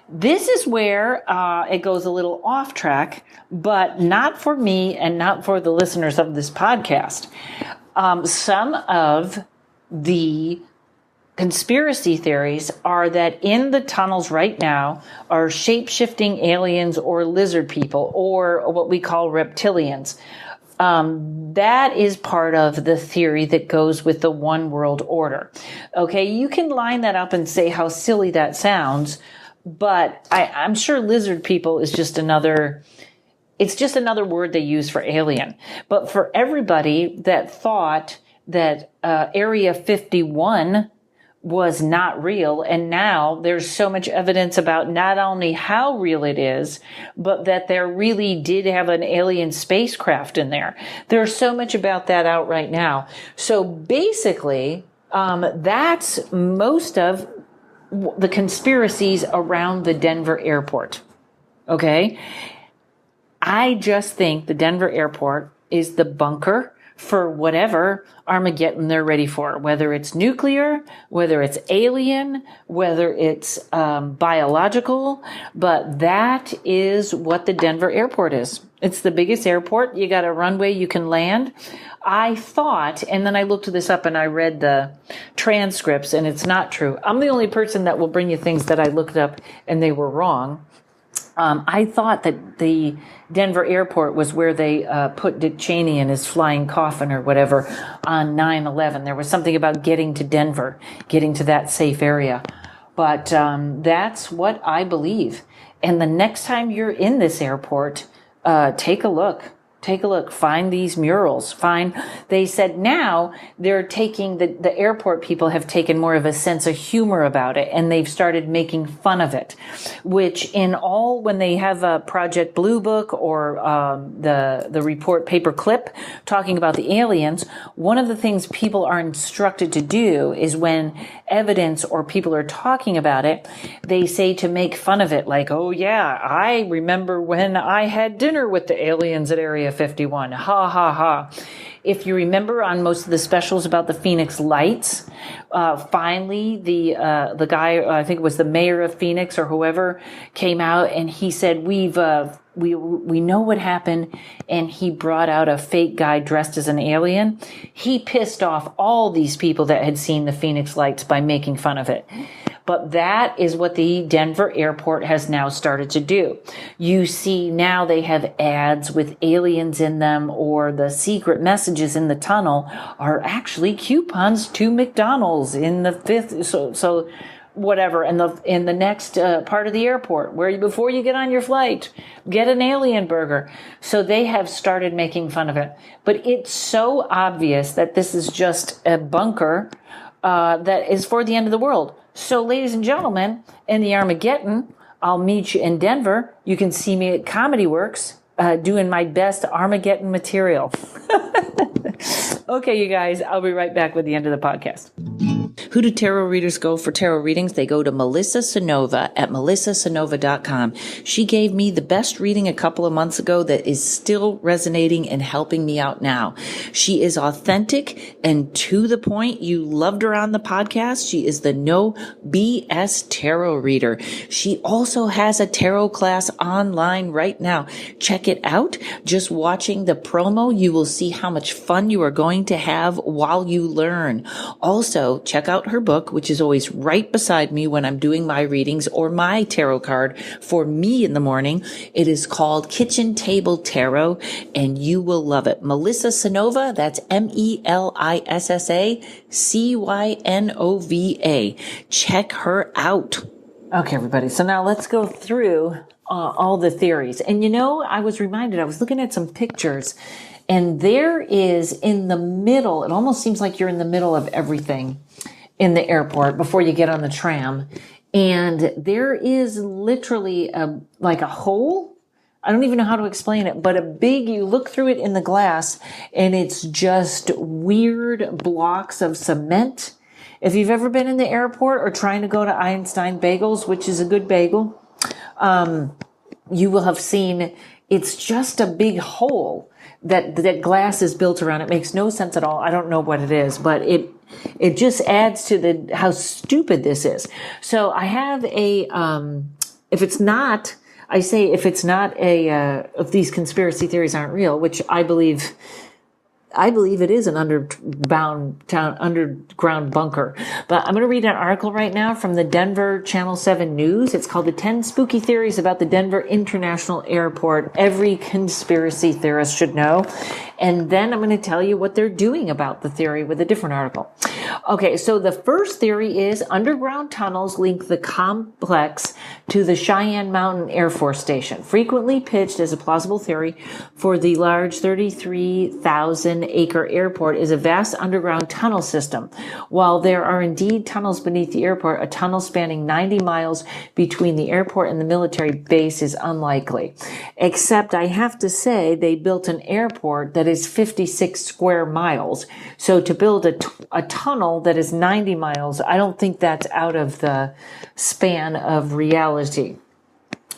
this is where it goes a little off track, but not for me and not for the listeners of this podcast. Some of the conspiracy theories are that in the tunnels right now are shape-shifting aliens or lizard people or what we call reptilians. That is part of the theory that goes with the one world order. Okay, you can line that up and say how silly that sounds, but I'm sure lizard people is just another word they use for alien. But for everybody that thought that Area 51 was not real, and now there's so much evidence about not only how real it is, but that there really did have an alien spacecraft in there. There's so much about that out right now. So basically, that's most of the conspiracies around the Denver airport. Okay? I just think the Denver airport is the bunker for whatever Armageddon they're ready for, whether it's nuclear, whether it's alien, whether it's biological, but that is what the Denver airport is. It's the biggest airport. You got a runway you can land. I thought, and then I looked this up and I read the transcripts, and it's not true. I'm the only person that will bring you things that I looked up and they were wrong. I thought that the Denver airport was where they put Dick Cheney in his flying coffin or whatever on 9/11. There was something about getting to Denver, getting to that safe area. But that's what I believe. And the next time you're in this airport, take a look. Take a look. Find these murals. They said now they're taking, the airport people have taken more of a sense of humor about it, and they've started making fun of it, which when they have a Project Blue Book or the report Paperclip talking about the aliens, one of the things people are instructed to do is when evidence or people are talking about it, they say to make fun of it, like, oh yeah, I remember when I had dinner with the aliens at Area 51. Ha ha ha. If you remember on most of the specials about the Phoenix Lights, finally the guy, I think it was the mayor of Phoenix or whoever, came out and he said, we know what happened, and he brought out a fake guy dressed as an alien. He pissed off all these people that had seen the Phoenix Lights by making fun of it. But that is what the Denver airport has now started to do. You see now they have ads with aliens in them, or the secret messages in the tunnel are actually coupons to McDonald's in the fifth. So whatever, in the next part of the airport, before you get on your flight, get an alien burger. So they have started making fun of it. But it's so obvious that this is just a bunker that is for the end of the world. So, ladies and gentlemen, in the Armageddon, I'll meet you in Denver. You can see me at Comedy Works doing my best Armageddon material. Okay, you guys, I'll be right back with the end of the podcast. Who do tarot readers go for tarot readings? They go to Melissa Sonova at melissasonova.com. She gave me the best reading a couple of months ago that is still resonating and helping me out now. She is authentic and to the point. You loved her on the podcast. She is the no BS tarot reader. She also has a tarot class online right now. Check it out. Just watching the promo, you will see how much fun you are going to have while you learn. Also, check out her book, which is always right beside me when I'm doing my readings or my tarot card for me in the morning. It is called Kitchen Table Tarot, and you will love it. Melissa Sonova, that's MELISSACYNOVA. Check her out. Okay, everybody. So now let's go through all the theories. And I was reminded, I was looking at some pictures, and there is in the middle, it almost seems like you're in the middle of everything in the airport before you get on the tram. And there is literally a hole. I don't even know how to explain it, but you look through it in the glass and it's just weird blocks of cement. If you've ever been in the airport or trying to go to Einstein Bagels, which is a good bagel, you will have seen it's just a big hole that glass is built around. It makes no sense at all. I don't know what it is, but it just adds to how stupid this is. So I have if it's not if these conspiracy theories aren't real, which I believe it is an underground bunker. But I'm going to read an article right now from the Denver Channel 7 News. It's called The 10 Spooky Theories About the Denver International Airport Every Conspiracy Theorist Should Know. And then I'm going to tell you what they're doing about the theory with a different article. Okay, so the first theory is underground tunnels link the complex to the Cheyenne Mountain Air Force Station, frequently pitched as a plausible theory for the large 33,000-acre airport is a vast underground tunnel system. While there are indeed tunnels beneath the airport, a tunnel spanning 90 miles between the airport and the military base is unlikely. Except I have to say they built an airport that is 56 square miles. So to build a tunnel that is 90 miles, I don't think that's out of the span of reality.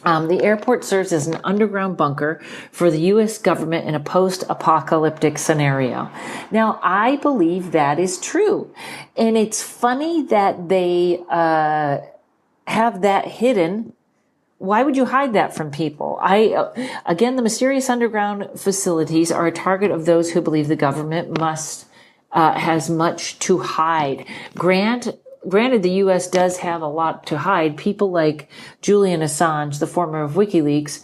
The airport serves as an underground bunker for the U.S. government in a post-apocalyptic scenario. Now, I believe that is true. And it's funny that they have that hidden. Why would you hide that from people? Again, the mysterious underground facilities are a target of those who believe the government has much to hide. Granted, the U.S. does have a lot to hide. People like Julian Assange, the former of WikiLeaks,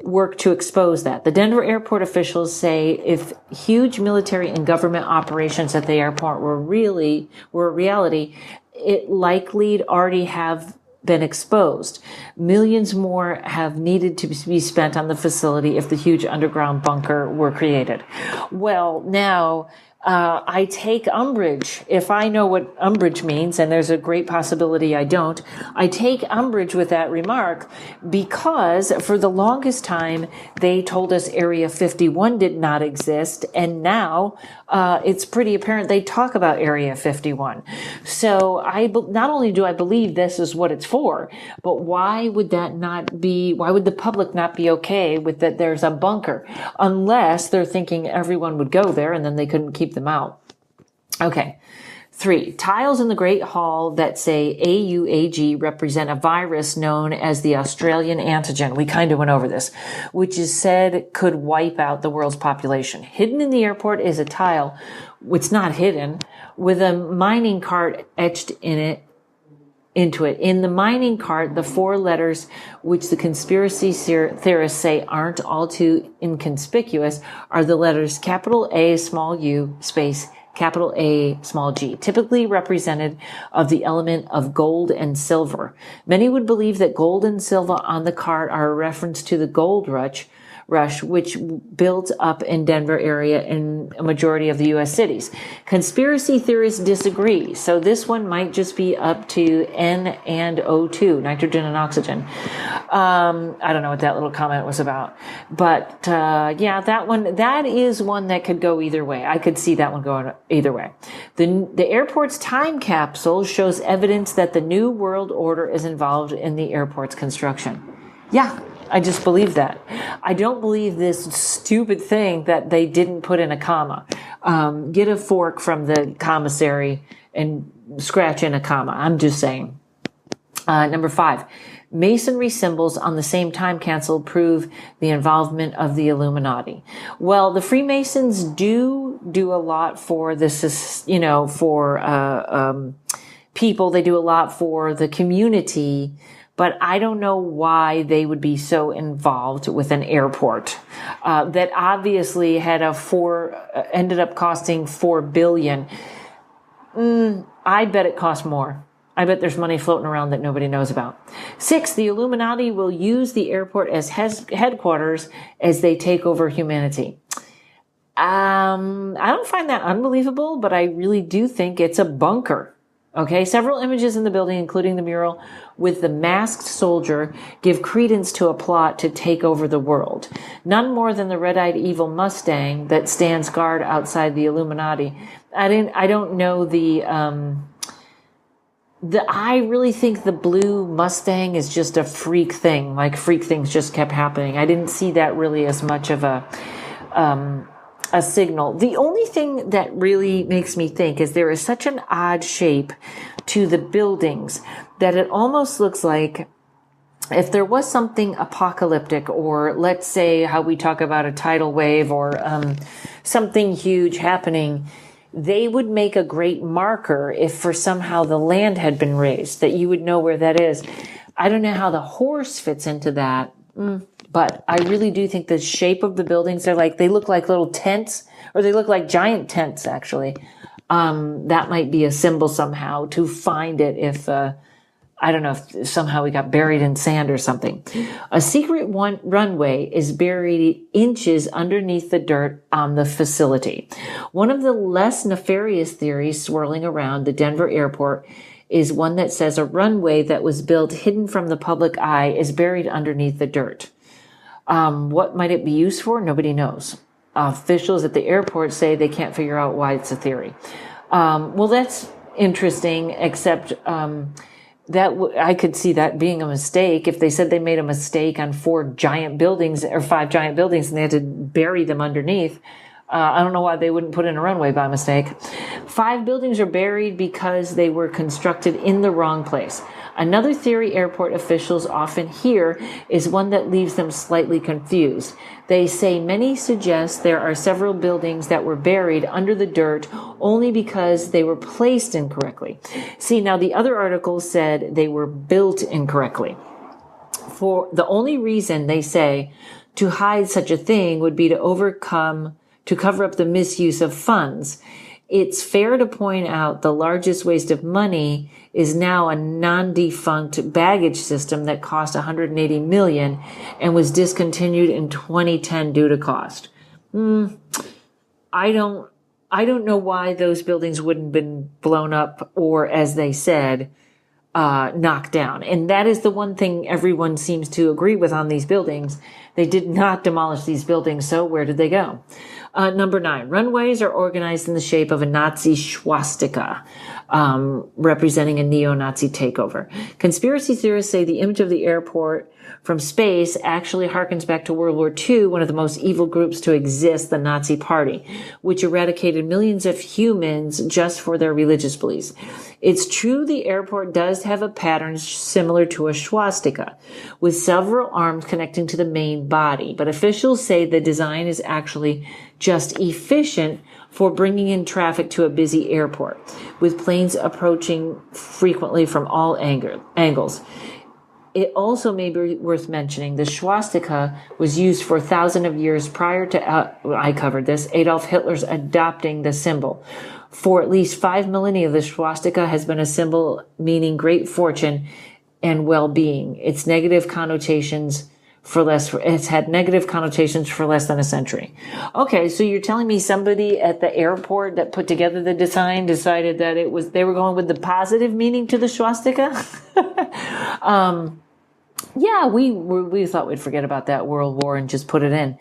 work to expose that. The Denver airport officials say if huge military and government operations at the airport were a reality, it likely already have been exposed. Millions more have needed to be spent on the facility if the huge underground bunker were created. Well, now, I take umbrage. If I know what umbrage means, and there's a great possibility I don't, I take umbrage with that remark because for the longest time, they told us Area 51 did not exist, and now it's pretty apparent they talk about Area 51. So not only do I believe this is what it's for, but why would the public not be okay with that there's a bunker? Unless they're thinking everyone would go there and then they couldn't keep them out. Okay. 3, tiles in the Great Hall that say AUAG represent a virus known as the Australian Antigen. We kind of went over this, which is said could wipe out the world's population. Hidden in the airport is a tile, it's not hidden, with a mining cart etched into it. In the mining cart, the 4 letters which the conspiracy theorists say aren't all too inconspicuous are the letters capital A, small u, space, capital A, small g, typically represented of the element of gold and silver. Many would believe that gold and silver on the cart are a reference to the gold rush, which built up in Denver area in a majority of the U.S. cities. Conspiracy theorists disagree, so this one might just be up to N and O2, nitrogen and oxygen. I don't know what that little comment was about. But, yeah, that is one that could go either way. I could see that one going either way. The airport's time capsule shows evidence that the New World Order is involved in the airport's construction. Yeah, I just believe that. I don't believe this stupid thing that they didn't put in a comma. Get a fork from the commissary and scratch in a comma. I'm just saying. Number 5, masonry symbols on the same time capsule prove the involvement of the Illuminati. Well, the Freemasons do a lot for this, for people. They do a lot for the community. But I don't know why they would be so involved with an airport that obviously had ended up costing $4 billion. I bet it cost more. I bet there's money floating around that nobody knows about. 6, the Illuminati will use the airport as headquarters as they take over humanity. I don't find that unbelievable, but I really do think it's a bunker. Okay, several images in the building, including the mural with the masked soldier, give credence to a plot to take over the world. None more than the red-eyed evil Mustang that stands guard outside the Illuminati. I don't know I really think the blue Mustang is just a freak thing. Like freak things just kept happening. I didn't see that really as much of a signal. The only thing that really makes me think is there is such an odd shape to the buildings that it almost looks like if there was something apocalyptic, or let's say how we talk about a tidal wave or something huge happening, they would make a great marker if for somehow the land had been raised, that you would know where that is. I don't know how the horse fits into that. But I really do think the shape of the buildings, they look like little tents, or they look like giant tents, actually. That might be a symbol somehow to find it if, I don't know, if somehow we got buried in sand or something. A secret runway is buried inches underneath the dirt on the facility. One of the less nefarious theories swirling around the Denver airport is one that says a runway that was built hidden from the public eye is buried underneath the dirt. What might it be used for? Nobody knows. Officials at the airport say they can't figure out why it's a theory. Well, that's interesting, except I could see that being a mistake. If they said they made a mistake on 4 giant buildings or 5 giant buildings and they had to bury them underneath, I don't know why they wouldn't put in a runway by mistake. 5 buildings are buried because they were constructed in the wrong place. Another theory airport officials often hear is one that leaves them slightly confused. They say many suggest there are several buildings that were buried under the dirt only because they were placed incorrectly. See, now the other article said they were built incorrectly. For the only reason they say to hide such a thing would be to cover up the misuse of funds. It's fair to point out the largest waste of money is now a non-defunct baggage system that cost $180 million and was discontinued in 2010 due to cost. I don't know why those buildings wouldn't have been blown up or, as they said, knocked down. And that is the one thing everyone seems to agree with on these buildings. They did not demolish these buildings, so where did they go? Number 9, runways are organized in the shape of a Nazi swastika, representing a neo-Nazi takeover. Conspiracy theorists say the image of the airport from space actually harkens back to World War II, one of the most evil groups to exist, the Nazi Party, which eradicated millions of humans just for their religious beliefs. It's true the airport does have a pattern similar to a swastika, with several arms connecting to the main body, but officials say the design is actually just efficient for bringing in traffic to a busy airport, with planes approaching frequently from all angles. It also may be worth mentioning the swastika was used for thousands of years prior to, I covered this, Adolf Hitler's adopting the symbol. For at least 5 millennia, the swastika has been a symbol meaning great fortune and well-being. It's had negative connotations for less than a century. Okay, so you're telling me somebody at the airport that put together the design decided that they were going with the positive meaning to the swastika? Yeah, we thought we'd forget about that World War and just put it in.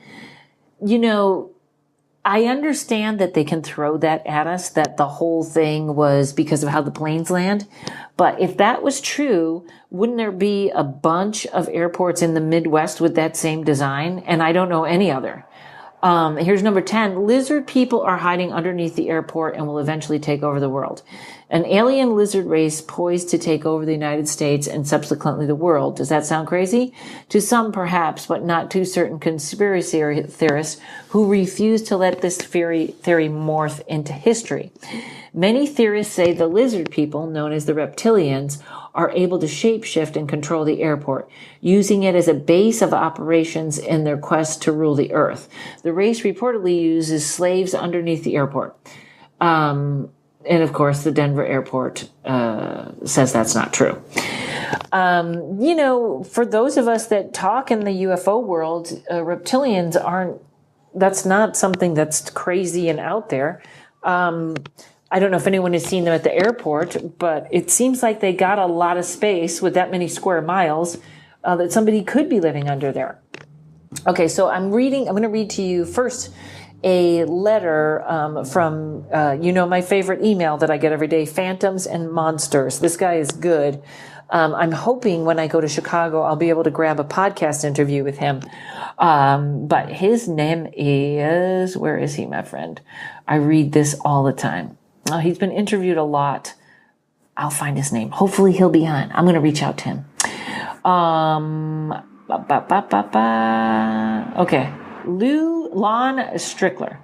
You know, I understand that they can throw that at us, that the whole thing was because of how the planes land. But if that was true, wouldn't there be a bunch of airports in the Midwest with that same design? And I don't know any other. Here's number 10. Lizard people are hiding underneath the airport and will eventually take over the world. An alien lizard race poised to take over the United States and subsequently the world. Does that sound crazy? To some, perhaps, but not to certain conspiracy theorists who refuse to let this theory morph into history. Many theorists say the lizard people, known as the reptilians, are able to shapeshift and control the airport, using it as a base of operations in their quest to rule the earth. The race reportedly uses slaves underneath the airport. And of course, the Denver airport says that's not true. You know, for those of us that talk in the UFO world, reptilians that's not something that's crazy and out there. I don't know if anyone has seen them at the airport, but it seems like they got a lot of space with that many square miles that somebody could be living under there. Okay, so I'm going to read to you first a letter from, my favorite email that I get every day, Phantoms and Monsters. This guy is good. I'm hoping when I go to Chicago, I'll be able to grab a podcast interview with him. But his name is, where is he, my friend? I read this all the time. He's been interviewed a lot. I'll find his name. Hopefully he'll be on. I'm going to reach out to him. Okay. Lon Strickler.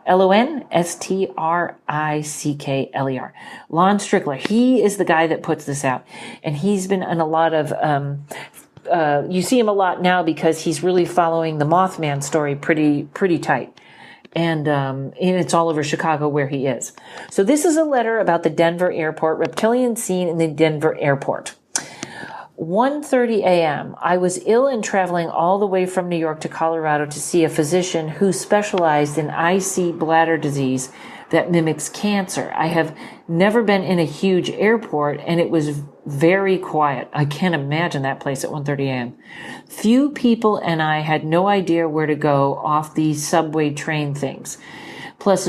Lonstrickler. Lon Strickler. He is the guy that puts this out. And he's been in a lot of, you see him a lot now because he's really following the Mothman story pretty tight. And it's all over Chicago where he is. So this is a letter about the Denver airport, reptilian scene in the Denver airport. 1:30 a.m. I was ill and traveling all the way from New York to Colorado to see a physician who specialized in IC bladder disease that mimics cancer. I have never been in a huge airport, and it was very quiet. I can't imagine that place at 1:30 a.m. Few people and I had no idea where to go off these subway train things. Plus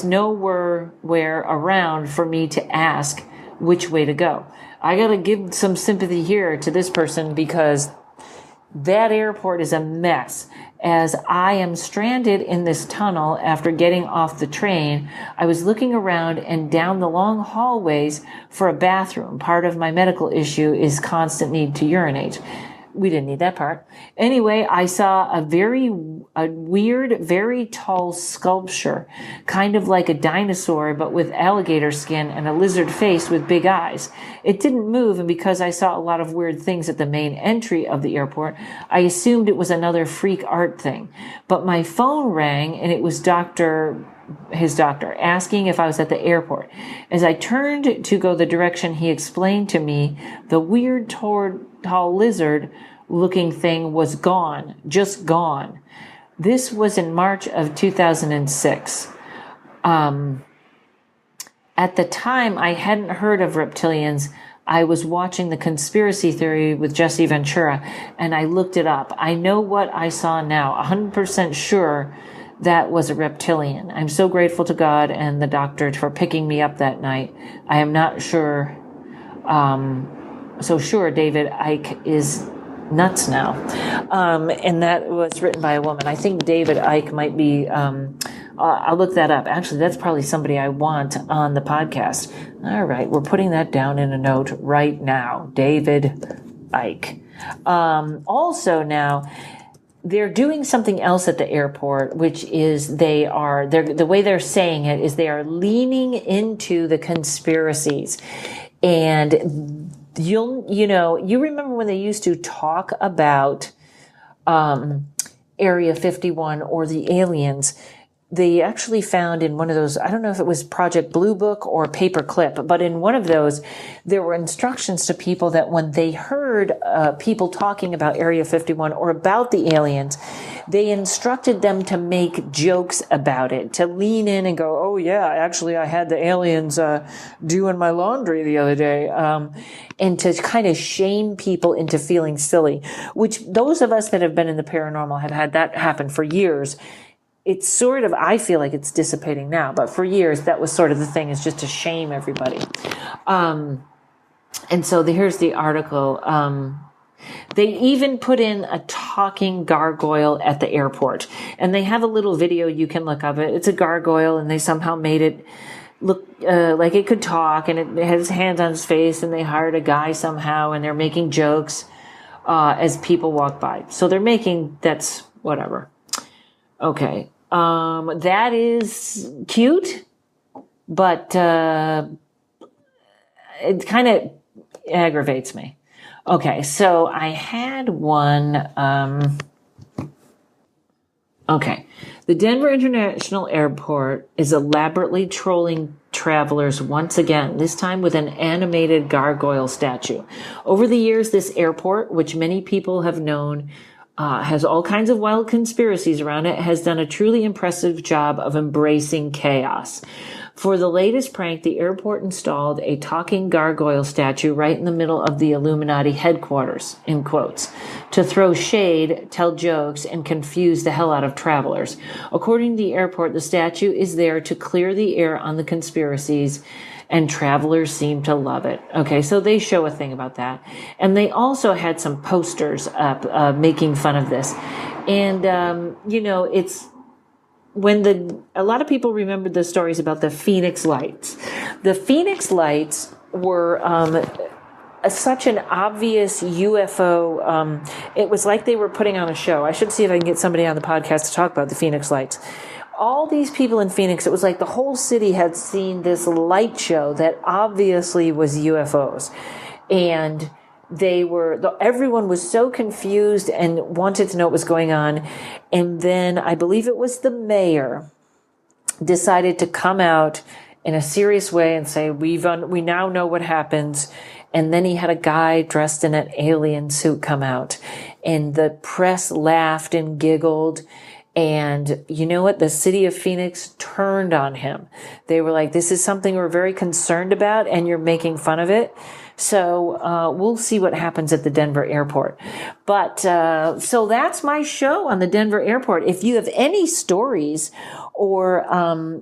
nowhere around for me to ask which way to go. I got to give some sympathy here to this person because that airport is a mess. As I am stranded in this tunnel after getting off the train, I was looking around and down the long hallways for a bathroom. Part of my medical issue is constant need to urinate. We didn't need that part. Anyway, I saw a weird, very tall sculpture, kind of like a dinosaur, but with alligator skin and a lizard face with big eyes. It didn't move, and because I saw a lot of weird things at the main entry of the airport, I assumed it was another freak art thing. But my phone rang, and it was Dr. his doctor, asking if I was at the airport. As I turned to go the direction he explained to me, the weird tall lizard-looking thing was gone, just gone. This was in March of 2006. At the time, I hadn't heard of reptilians. I was watching The Conspiracy Theory with Jesse Ventura, and I looked it up. I know what I saw now, 100% sure that was a reptilian. I'm so grateful to God and the doctor for picking me up that night. I am not sure, so sure David Icke is nuts now. And that was written by a woman. I think David Icke might be, I'll look that up. Actually, that's probably somebody I want on the podcast. All right, we're putting that down in a note right now. David Icke. Also now, they're doing something else at the airport, which is the way they're saying it is they are leaning into the conspiracies. And you remember when they used to talk about Area 51 or the aliens. They actually found in one of those, I don't know if it was Project Blue Book or Paperclip, but in one of those, there were instructions to people that when they heard people talking about Area 51 or about the aliens, they instructed them to make jokes about it, to lean in and go, oh yeah, actually I had the aliens doing my laundry the other day, and to kind of shame people into feeling silly, which those of us that have been in the paranormal have had that happen for years. It's sort of, I feel like it's dissipating now, but for years that was sort of the thing, is just to shame everybody. And so here's the article. They even put in a talking gargoyle at the airport, and they have a little video you can look up. It's a gargoyle, and they somehow made it look like it could talk, and it has hands on its face, and they hired a guy somehow, and they're making jokes as people walk by. So that's whatever. Okay. That is cute, but it kind of aggravates me. Okay, so I had one. Okay. The Denver International Airport is elaborately trolling travelers once again, this time with an animated gargoyle statue. Over the years, this airport, which many people have known, has all kinds of wild conspiracies around it, has done a truly impressive job of embracing chaos. For the latest prank, the airport installed a talking gargoyle statue right in the middle of the Illuminati headquarters, in quotes, to throw shade, tell jokes, and confuse the hell out of travelers. According to the airport, the statue is there to clear the air on the conspiracies, and travelers seem to love it. Okay, so they show a thing about that. And they also had some posters up making fun of this. And, it's when a lot of people remember the stories about the Phoenix Lights. The Phoenix Lights were such an obvious UFO. It was like they were putting on a show. I should see if I can get somebody on the podcast to talk about the Phoenix Lights. All these people in Phoenix, it was like the whole city had seen this light show that obviously was UFOs. And everyone was so confused and wanted to know what was going on. And then I believe it was the mayor decided to come out in a serious way and say, we now know what happens. And then he had a guy dressed in an alien suit come out, and the press laughed and giggled. And you know what? The city of Phoenix turned on him. They were like, this is something we're very concerned about, and you're making fun of it. So we'll see what happens at the Denver airport. But so that's my show on the Denver airport. If you have any stories or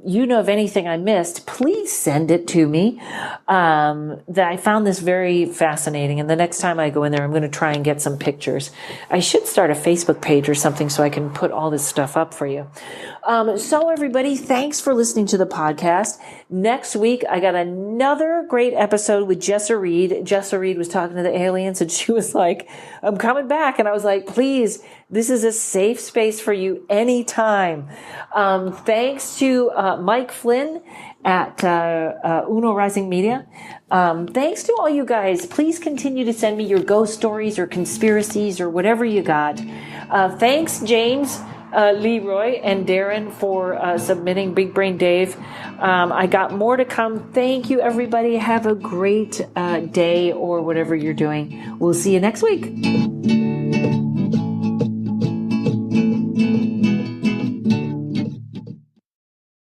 you know of anything I missed, please send it to me. I found this very fascinating. And the next time I go in there, I'm going to try and get some pictures. I should start a Facebook page or something so I can put all this stuff up for you. So everybody, thanks for listening to the podcast. Next week, I got another great episode with Jessa Reed. Jessa Reed was talking to the aliens, and she was like, I'm coming back. And I was like, please, this is a safe space for you anytime. Thanks to Mike Flynn at Uno Rising Media. Thanks to all you guys. Please continue to send me your ghost stories or conspiracies or whatever you got. Thanks, James, Leroy and Darren for submitting Big Brain Dave. I got more to come. Thank you, everybody. Have a great day or whatever you're doing. We'll see you next week.